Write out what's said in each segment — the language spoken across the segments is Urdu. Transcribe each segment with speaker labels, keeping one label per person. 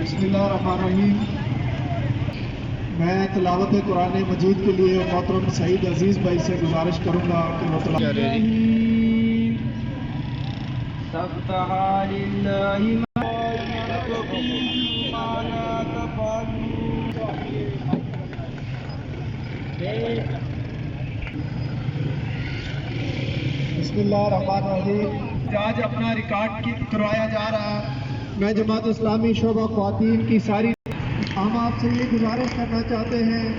Speaker 1: بسم اللہ الرحمن الرحیم۔ میں تلاوت قرآن مجید کے لیے محترم سعید عزیز بھائی سے گزارش کروں گا کہ وہ بسم اللہ الرحمن الرحیم۔ آج اپنا ریکارڈ کروایا جا رہا ہے۔ میں جماعت اسلامی شعبہ خواتین کی ساری ہم آپ سے یہ گزارش کرنا چاہتے ہیں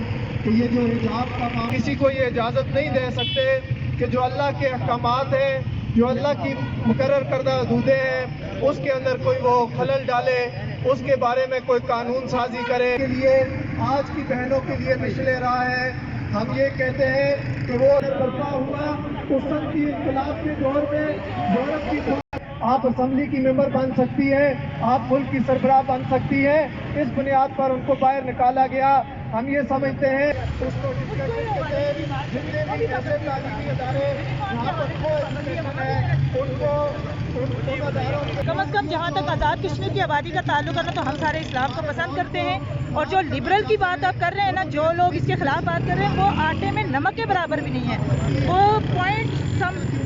Speaker 1: کہ یہ جو حجاب کا کسی کو یہ اجازت نہیں دے سکتے کہ جو اللہ کے احکامات ہیں، جو اللہ کی مقرر کردہ حدودیں ہیں، اس کے اندر کوئی وہ خلل ڈالے، اس کے بارے میں کوئی قانون سازی کرے۔ کے لیے آج کی بہنوں کے لیے مشعل راہ ہے۔ ہم یہ کہتے ہیں کہ وہ برپا ہوا اس سن کی انقلاب کے دور میں یورپ کی آپ اسمبلی کی ممبر بن سکتی ہیں، آپ ملک کی سربراہ بن سکتی ہیں۔ اس بنیاد پر ان کو باہر نکالا گیا۔ ہم یہ سمجھتے ہیں اس کو جتنے بھی ایسے تعلیمی ادارے جہاں پر ایجوکیشن ہے ان کو
Speaker 2: کم از کم جہاں تک آزاد کشمیر کی آبادی کا تعلق ہے تو ہم سارے اسلام کو پسند کرتے ہیں، اور جو لبرل کی بات آپ کر رہے ہیں نا، جو لوگ اس کے خلاف بات کر رہے ہیں وہ آٹے میں نمک کے برابر بھی نہیں ہے، وہ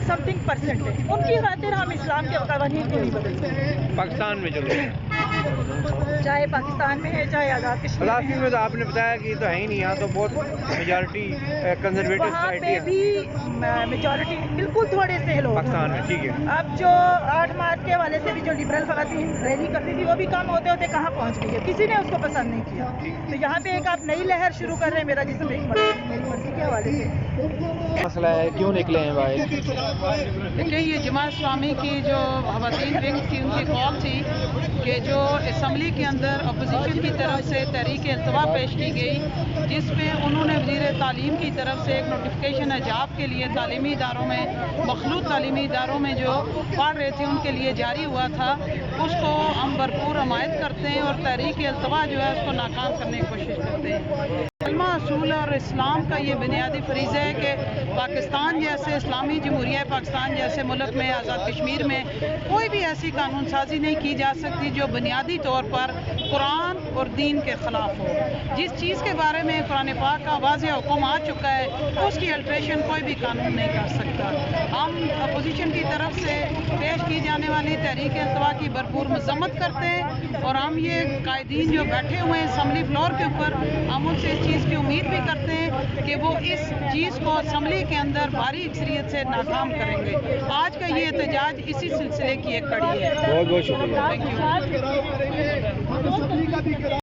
Speaker 2: .something% ہے۔ ان کی خاطر ہم اسلام کے قوانین کو نہیں بدلتے۔
Speaker 3: پاکستان میں چلو،
Speaker 2: چاہے پاکستان میں ہے چاہے آزاد کشمیر
Speaker 3: فلسفی میں تو آپ نے بتایا کہ یہ تو ہے ہی نہیں، یہاں تو بہت میجارٹی کنزرویٹو
Speaker 2: وہاں
Speaker 3: سوسائٹی
Speaker 2: پہ
Speaker 3: ہے
Speaker 2: بھی میجورٹی بالکل تھوڑے سے لوگ
Speaker 3: پاکستان میں، ٹھیک ہے۔
Speaker 2: اب جو 8 مارچ کے حوالے سے بھی جو لبرل خواتین ریلی کرتی تھی وہ بھی کم ہوتے ہوتے کہاں پہنچ گئی ہے، کسی نے اس کو پسند نہیں کیا۔ تو یہاں پہ ایک آپ نئی لہر شروع کر رہے ہیں، میرا جسم ایک میری مرضی کے حوالے سے۔
Speaker 4: مسئلہ ہے کیوں نکلے ہیں بھائی؟
Speaker 5: دیکھیے، یہ جماعت اسلامی کی جو خواتین ونگ کی ان کی کال تھی کہ جو اسمبلی کے اندر اپوزیشن کی طرف سے تحریک التوا پیش کی گئی، جس میں انہوں نے وزیر تعلیم کی طرف سے ایک نوٹیفکیشن حجاب کے لیے تعلیمی اداروں میں، مخلوط تعلیمی اداروں میں جو پڑھ رہے تھے ان کے لیے جاری ہوا تھا، اس کو ہم بھرپور حمایت کرتے ہیں اور تحریک التوا جو ہے اس کو ناکام کرنے کی کوشش کرتے ہیں۔ کلمہ اصول اور اسلام کا یہ بنیادی فریضہ ہے کہ پاکستان جیسے اسلامی جمہوریہ پاکستان جیسے ملک میں، آزاد کشمیر میں کوئی بھی ایسی قانون سازی نہیں کی جا سکتی جو بنیادی طور پر قرآن اور دین کے خلاف ہو۔ جس چیز کے بارے میں قرآن پاک کا واضح حکم آ چکا ہے اس کی الٹریشن کوئی بھی قانون نہیں کر سکتا۔ ہم اپوزیشن کی طرف سے پیش کی جانے والی تحریک التوا کی بھرپور مذمت کرتے ہیں، اور ہم یہ قائدین جو بیٹھے ہوئے ہیں اسمبلی فلور کے اوپر، ہم ان سے اس چیز کی امید بھی کرتے ہیں کہ وہ اس چیز کو اسمبلی کے اندر بھاری اکثریت سے ناکام کریں گے۔ آج کا یہ احتجاج اسی سلسلے کی ایک کڑی ہے۔
Speaker 3: بہت بہت شکریہ۔
Speaker 5: Thank you.